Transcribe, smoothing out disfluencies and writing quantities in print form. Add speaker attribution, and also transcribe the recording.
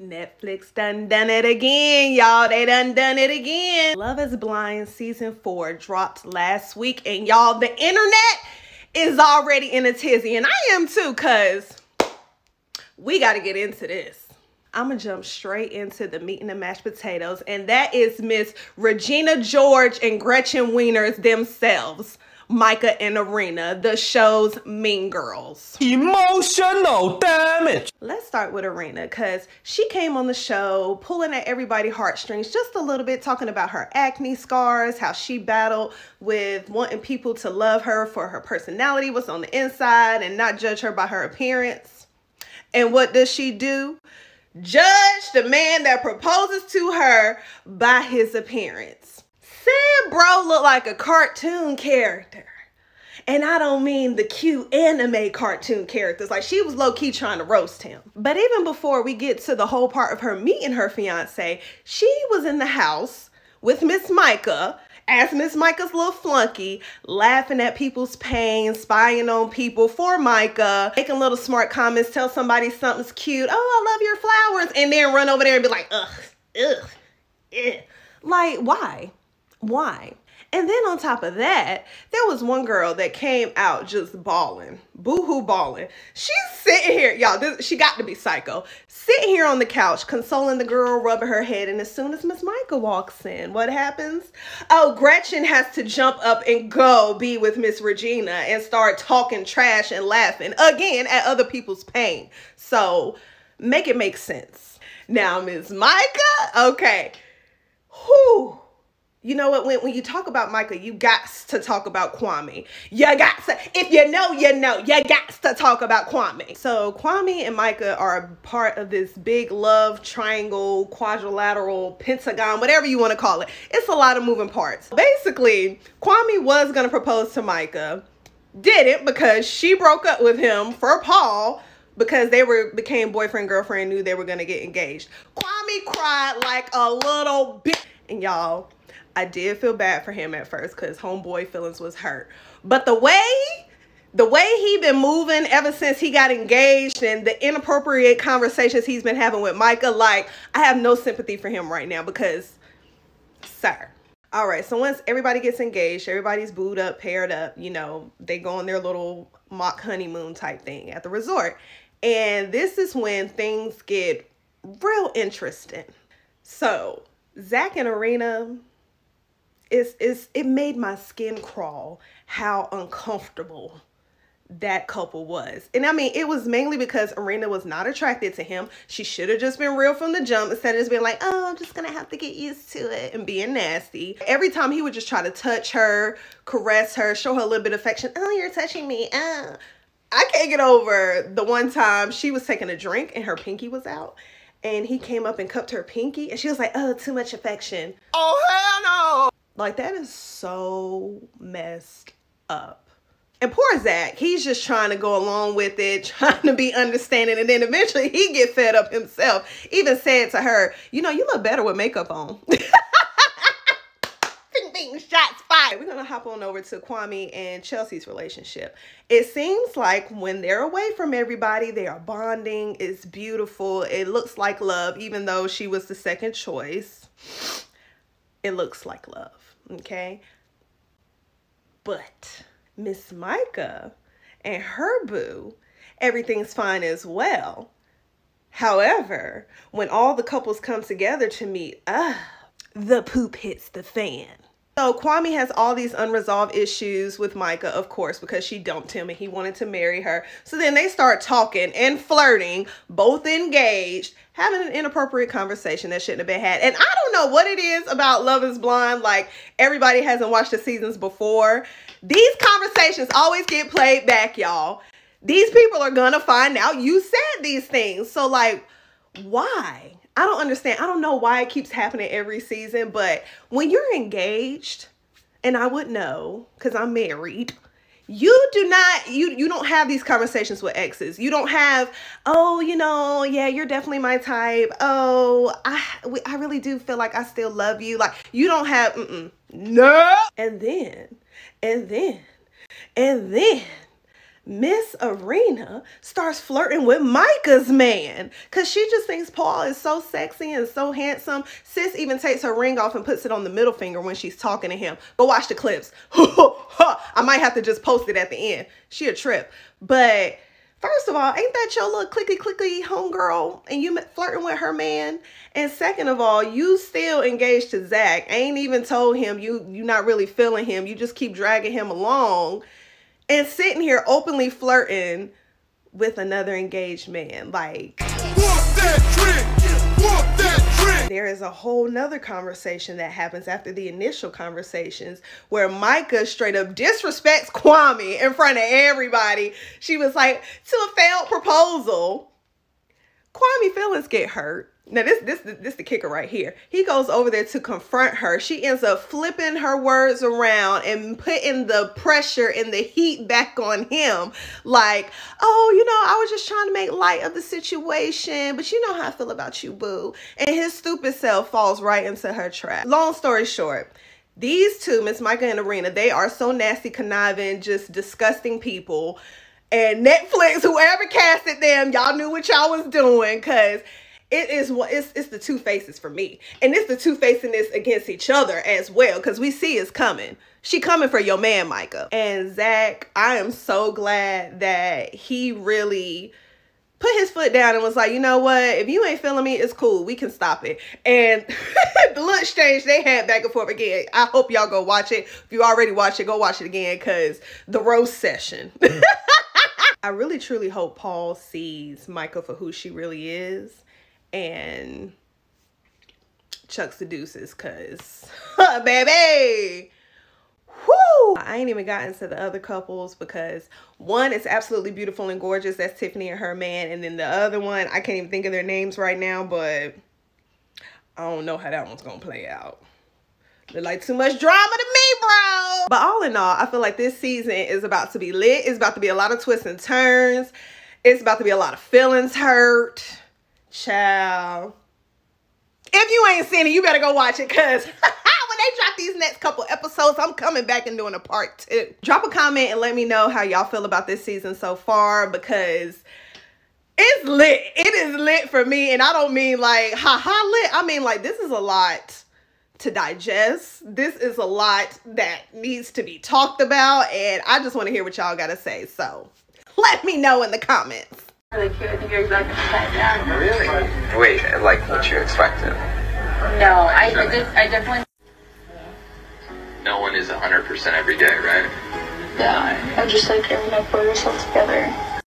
Speaker 1: Netflix done it again, y'all. They done it again. Love is Blind season 4 dropped last week, and y'all, the internet is already in a tizzy, and I am too, cause we got to get into this. I'm gonna jump straight into the meat and the mashed potatoes, and that is Miss Regina George and Gretchen Wieners themselves. Micah and Arena, the show's mean girls.
Speaker 2: Emotional damage.
Speaker 1: Let's start with Arena, because she came on the show pulling at everybody's heartstrings just a little bit, talking about her acne scars, how she battled with wanting people to love her for her personality, what's on the inside, and not judge her by her appearance. And what does she do? Judge the man that proposes to her by his appearance. Said bro looked like a cartoon character. And I don't mean the cute anime cartoon characters. Like, she was low-key trying to roast him. But even before we get to the whole part of her meeting her fiance, she was in the house with Miss Micah as Miss Micah's little flunky, laughing at people's pain, spying on people for Micah, making little smart comments, tell somebody something's cute. Oh, I love your flowers. And then run over there and be like, ugh, like, why? Why? And then on top of that, there was one girl that came out just bawling, boo-hoo bawling. She's sitting here, y'all, she got to be psycho, sitting here on the couch, consoling the girl, rubbing her head. And as soon as Miss Micah walks in, what happens? Oh, Gretchen has to jump up and go be with Miss Regina and start talking trash and laughing again at other people's pain. So make it make sense. Now, Miss Micah, okay, whew. You know what, when you talk about Micah, you got to talk about Kwame. You got to, if you know, you know, you got to talk about Kwame. So Kwame and Micah are part of this big love triangle, quadrilateral, pentagon, whatever you want to call it. It's a lot of moving parts. Basically, Kwame was going to propose to Micah, didn't, because she broke up with him for Paul, because they became boyfriend, girlfriend, knew they were going to get engaged. Kwame cried like a little bitch. And y'all, I did feel bad for him at first because homeboy feelings was hurt. But the way he been moving ever since he got engaged and the inappropriate conversations he's been having with Micah, like, I have no sympathy for him right now because, sir. All right, so once everybody gets engaged, everybody's booed up, paired up, you know, they go on their little mock honeymoon type thing at the resort. And this is when things get real interesting. So Zach and Arena, it made my skin crawl how uncomfortable that couple was. And I mean, it was mainly because Arena was not attracted to him. She should have just been real from the jump instead of just being like, oh, I'm just gonna have to get used to it, and being nasty. Every time he would just try to touch her, caress her, show her a little bit of affection. Oh, you're touching me. I can't get over the one time she was taking a drink and her pinky was out. And he came up and cupped her pinky and she was like, oh, too much affection.
Speaker 2: Oh, hell no.
Speaker 1: Like, that is so messed up. And poor Zach, he's just trying to go along with it, trying to be understanding. And then eventually he get fed up himself. Even said to her, you know, you look better with makeup on. Bing, bing, shots fired. We're going to hop on over to Kwame and Chelsea's relationship. It seems like when they're away from everybody, they are bonding. It's beautiful. It looks like love, even though she was the second choice. It looks like love. Okay, but Miss Micah and her boo, everything's fine as well. However, when all the couples come together to meet, the poop hits the fan. So Kwame has all these unresolved issues with Micah, of course, because she dumped him and he wanted to marry her. So then they start talking and flirting, both engaged, having an inappropriate conversation that shouldn't have been had. And I don't know what it is about Love is Blind. Like, everybody hasn't watched the seasons before. These conversations always get played back, y'all. These people are gonna find out you said these things. So, like, why? I don't understand. I don't know why it keeps happening every season, but when you're engaged, and I would know because I'm married, you don't have these conversations with exes. You don't have, oh, you know, yeah, you're definitely my type. Oh, I really do feel like I still love you. Like, you don't have, no. And then Miss Arena starts flirting with Micah's man because she just thinks Paul is so sexy and so handsome. Sis even takes her ring off and puts it on the middle finger when she's talking to him. Go watch the clips. I might have to just post it at the end. She a trip. But first of all, ain't that your little clicky homegirl and you flirting with her man? And second of all, you still engaged to Zach. Ain't even told him you not really feeling him. You just keep dragging him along. And sitting here openly flirting with another engaged man. Like, there is a whole nother conversation that happens after the initial conversations where Micah straight up disrespects Kwame in front of everybody. She was like, to a failed proposal. Kwame feelings get hurt. Now, this the kicker right here. He goes over there to confront her. She ends up flipping her words around and putting the pressure and the heat back on him. Like, oh, you know, I was just trying to make light of the situation, but you know how I feel about you, boo. And his stupid self falls right into her trap. Long story short, these two, Miss Micah and Arena, they are so nasty, conniving, just disgusting people. And Netflix, whoever casted them, y'all knew what y'all was doing, because it's the two faces for me. And it's the two facing-ness against each other as well, because we see it's coming. She coming for your man, Micah. And Zach, I am so glad that he really put his foot down and was like, you know what? If you ain't feeling me, it's cool. We can stop it. And the little exchange they had back and forth again. I hope y'all go watch it. If you already watched it, go watch it again, because the roast session. I really, truly hope Paul sees Micah for who she really is and chucks the deuces, because, baby, whoo! I ain't even gotten to the other couples because one is absolutely beautiful and gorgeous. That's Tiffany and her man. And then the other one, I can't even think of their names right now, but I don't know how that one's going to play out. Look like too much drama to me, bro. But all in all, I feel like this season is about to be lit. It's about to be a lot of twists and turns. It's about to be a lot of feelings hurt. Child. If you ain't seen it, you better go watch it, because when they drop these next couple episodes, I'm coming back and doing a part 2. Drop a comment and let me know how y'all feel about this season so far, because it's lit. It is lit for me. And I don't mean like ha-ha lit. I mean like this is a lot to digest. This is a lot that needs to be talked about, and I just want to hear what y'all gotta say. So let me know in the comments.
Speaker 3: Really cute. I think you're exactly upside down.
Speaker 4: Really? Wait, like what you expected?
Speaker 3: No, I definitely.
Speaker 4: No one is 100% every day, right?
Speaker 3: Yeah, I just like getting to put yourself together.